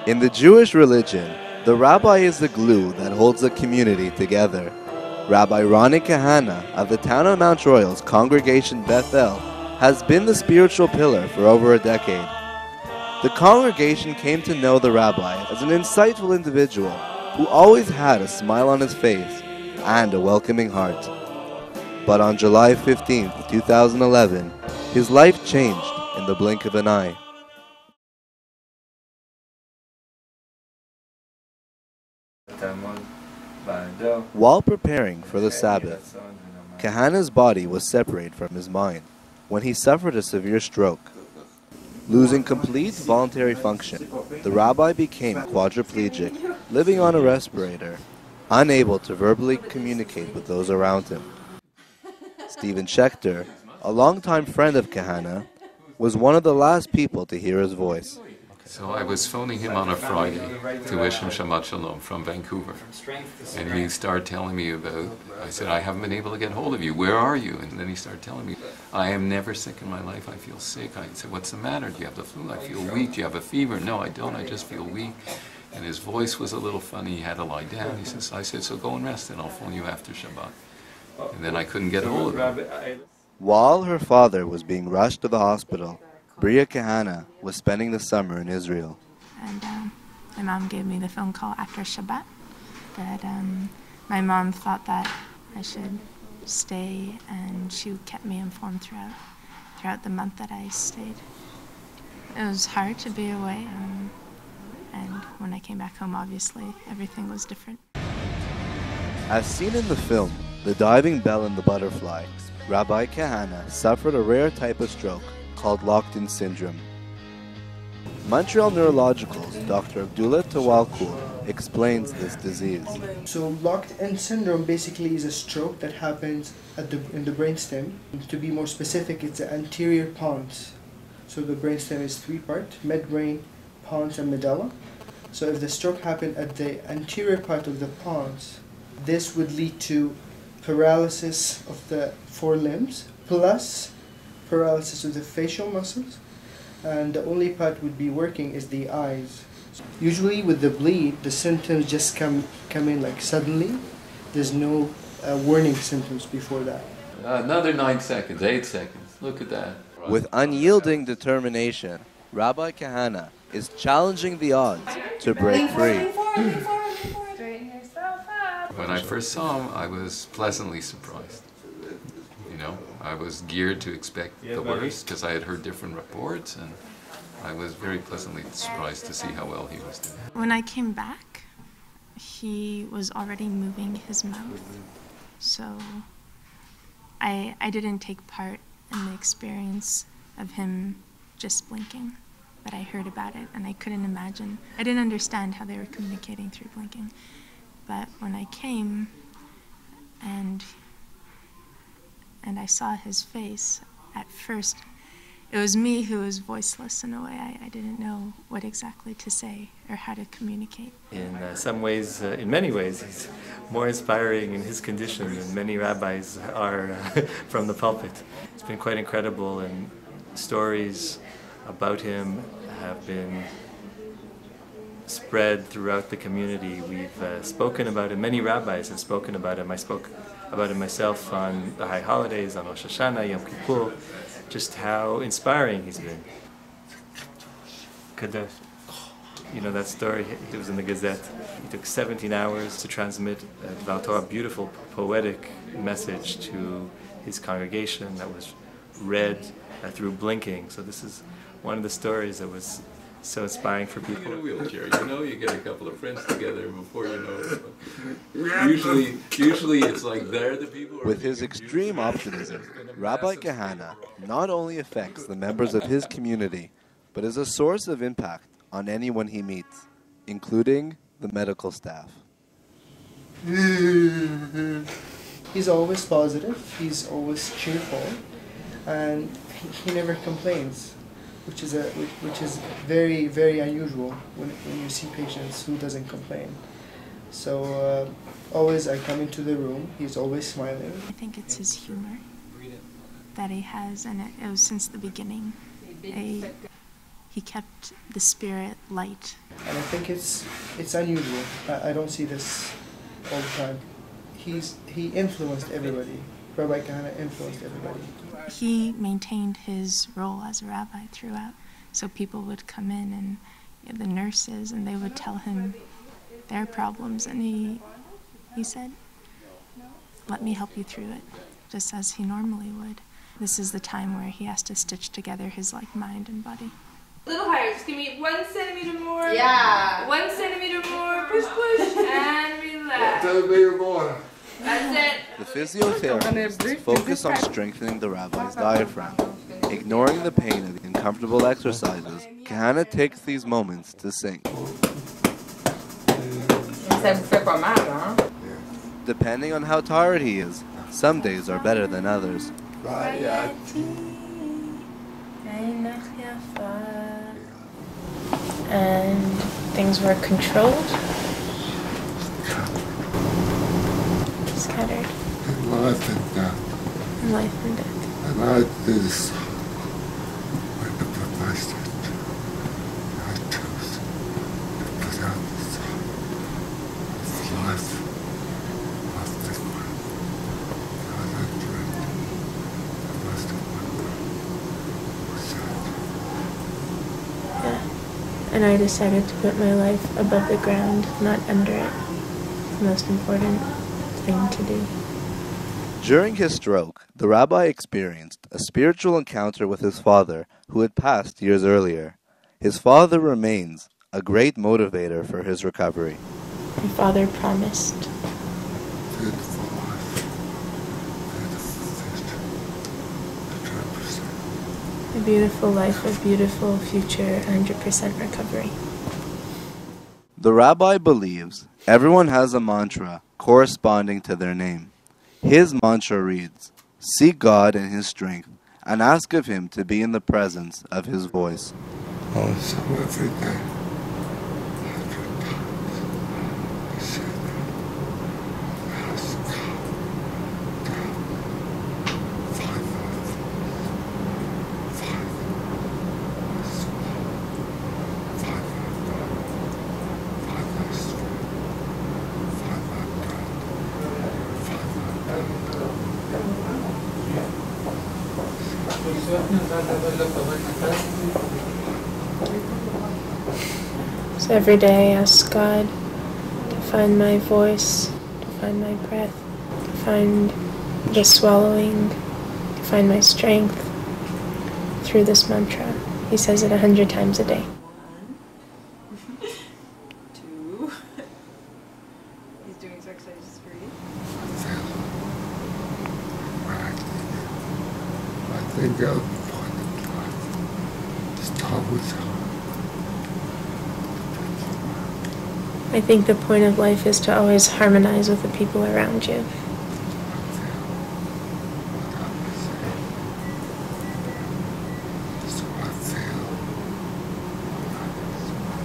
In the Jewish religion, the rabbi is the glue that holds the community together. Rabbi Ronnie Cahana of the town of Mount Royal's congregation Beth-El has been the spiritual pillar for over a decade. The congregation came to know the rabbi as an insightful individual who always had a smile on his face and a welcoming heart. But on July 15, 2011, his life changed in the blink of an eye. While preparing for the Sabbath, Cahana's body was separated from his mind when he suffered a severe stroke. Losing complete voluntary function, the rabbi became quadriplegic, living on a respirator, unable to verbally communicate with those around him. Stephen Schechter, a longtime friend of Cahana, was one of the last people to hear his voice. So I was phoning him on a Friday to wish him Shabbat Shalom from Vancouver. And he started telling me about, I said, I haven't been able to get hold of you. Where are you? And then he started telling me, I am never sick in my life. I feel sick. I said, what's the matter? Do you have the flu? I feel weak. Do you have a fever? No, I don't. I just feel weak. And his voice was a little funny. He had to lie down. He says, I said, so go and rest and I'll phone you after Shabbat. And then I couldn't get hold of him. While her father was being rushed to the hospital, Rabbi Cahana was spending the summer in Israel. And my mom gave me the phone call after Shabbat that my mom thought that I should stay, and she kept me informed throughout the month that I stayed. It was hard to be away, and when I came back home, obviously, everything was different. As seen in the film, The Diving Bell and the Butterfly, Rabbi Cahana suffered a rare type of stroke called locked-in syndrome. Montreal Neurological's Dr. Abdullah Tawalkul explains this disease. So locked-in syndrome basically is a stroke that happens in the brainstem. To be more specific, it's the anterior pons. So the brainstem is three-part: midbrain, pons, and medulla. So if the stroke happened at the anterior part of the pons, this would lead to paralysis of the four limbs, plus paralysis of the facial muscles, and the only part would be working is the eyes. Usually with the bleed, the symptoms just come in like suddenly. There's no warning symptoms before that. Another 9 seconds, 8 seconds. Look at that. With unyielding determination, Rabbi Cahana is challenging the odds to break free. When I first saw him, I was pleasantly surprised. You know, I was geared to expect the worst because I had heard different reports, and I was very pleasantly surprised to see how well he was doing. When I came back, he was already moving his mouth, so I didn't take part in the experience of him just blinking, but I heard about it, and I couldn't imagine. I didn't understand how they were communicating through blinking, but when I came and I saw his face, at first, it was me who was voiceless in a way. I didn't know what exactly to say or how to communicate. In some ways, in many ways, he's more inspiring in his condition than many rabbis are from the pulpit. It's been quite incredible, and stories about him have been spread throughout the community. We've spoken about him. Many rabbis have spoken about him. I spoke about him myself on the high holidays, on Rosh Hashanah, Yom Kippur, just how inspiring he's been. Kadosh. You know that story, it was in the Gazette. He took 17 hours to transmit a beautiful poetic message to his congregation that was read through blinking. So this is one of the stories that was so inspiring for people. You get a wheelchair, you know, you get a couple of friends together before you know it. Usually it's like they're the people. With his extreme optimism, Rabbi Cahana not only affects the members of his community, but is a source of impact on anyone he meets, including the medical staff. He's always positive, he's always cheerful, and he never complains, which is very, very unusual when you see patients who doesn't complain. So always I come into the room, he's always smiling. I think it's his humor that he has, and it was since the beginning. He kept the spirit light. And I think it's unusual. I don't see this all the time. He influenced everybody. Rabbi Cahana influenced everybody. He maintained his role as a rabbi throughout. So people would come in and the nurses, and they would tell him their problems, and he said, "Let me help you through it," just as he normally would. This is the time where he has to stitch together his mind and body. A little higher, just give me 1 centimeter more. Yeah. 1 centimeter more, push, and relax. 1 centimeter more. That's it. The physiotherapists focus on strengthening the rabbi's diaphragm. Ignoring the pain of the uncomfortable exercises, Cahana takes these moments to sing. Depending on how tired he is, some days are better than others. And things were controlled, scattered, Life and death. in life and death. And I did this when the professor I chose to put out the song of life of this one. And I dreamt the rest of my life was sad. Yeah. And I decided to put my life above the ground, not under it. It's the most important thing to do. During his stroke, the rabbi experienced a spiritual encounter with his father, who had passed years earlier. His father remains a great motivator for his recovery. My father promised. Beautiful life, beautiful future, 100%. A beautiful life, a beautiful future, 100% recovery. The rabbi believes everyone has a mantra corresponding to their name. His mantra reads, "Seek God in His strength, and ask of Him to be in the presence of His voice." Also every day, 100 times, I said, ask God to find my voice, find my soul, find my God, find my strength, find my God, find my So every day I ask God to find my voice, to find my breath, to find the swallowing, to find my strength through this mantra. He says it 100 times a day. 1, 2. He's doing his exercises for you. I think the point in life is to always I think the point of life is to always harmonize with the people around you.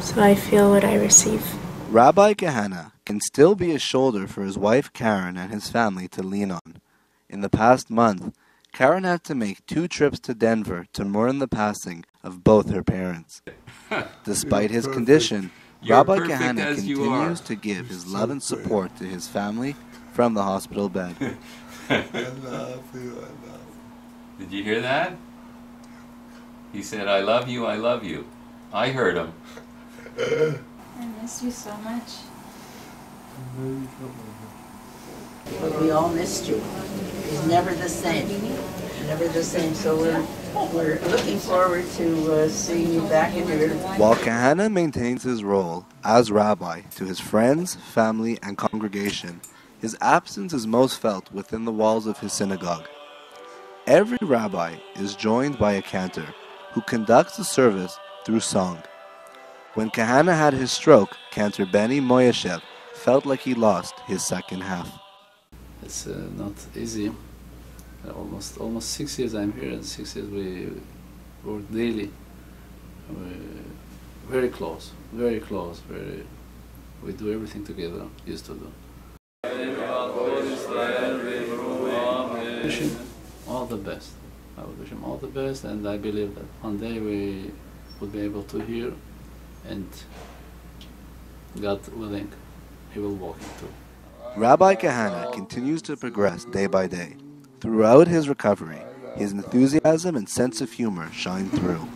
So I feel what I receive. Rabbi Cahana can still be a shoulder for his wife Karen and his family to lean on. In the past month, Karen had to make 2 trips to Denver to mourn the passing of both her parents. Despite his condition, Rabbi Cahana continues to give his love and support to his family from the hospital bed. I love you, I love you. Did you hear that? He said, "I love you, I love you." I heard him. I miss you so much. We all missed you. He's never the same. Never the same. So we're looking forward to seeing you back in your... While Cahana maintains his role as rabbi to his friends, family, and congregation, his absence is most felt within the walls of his synagogue. Every rabbi is joined by a cantor who conducts the service through song. When Cahana had his stroke, cantor Benny Moyeshev felt like he lost his second half. It's not easy. Almost 6 years I'm here, and 6 years we work daily. Very close, very close. We do everything together. Used to do. Wish him all the best. I would wish him all the best, and I believe that one day we would be able to hear and God willing, he will walk it through. Rabbi Cahana continues to progress day by day. Throughout his recovery, his enthusiasm and sense of humor shine through.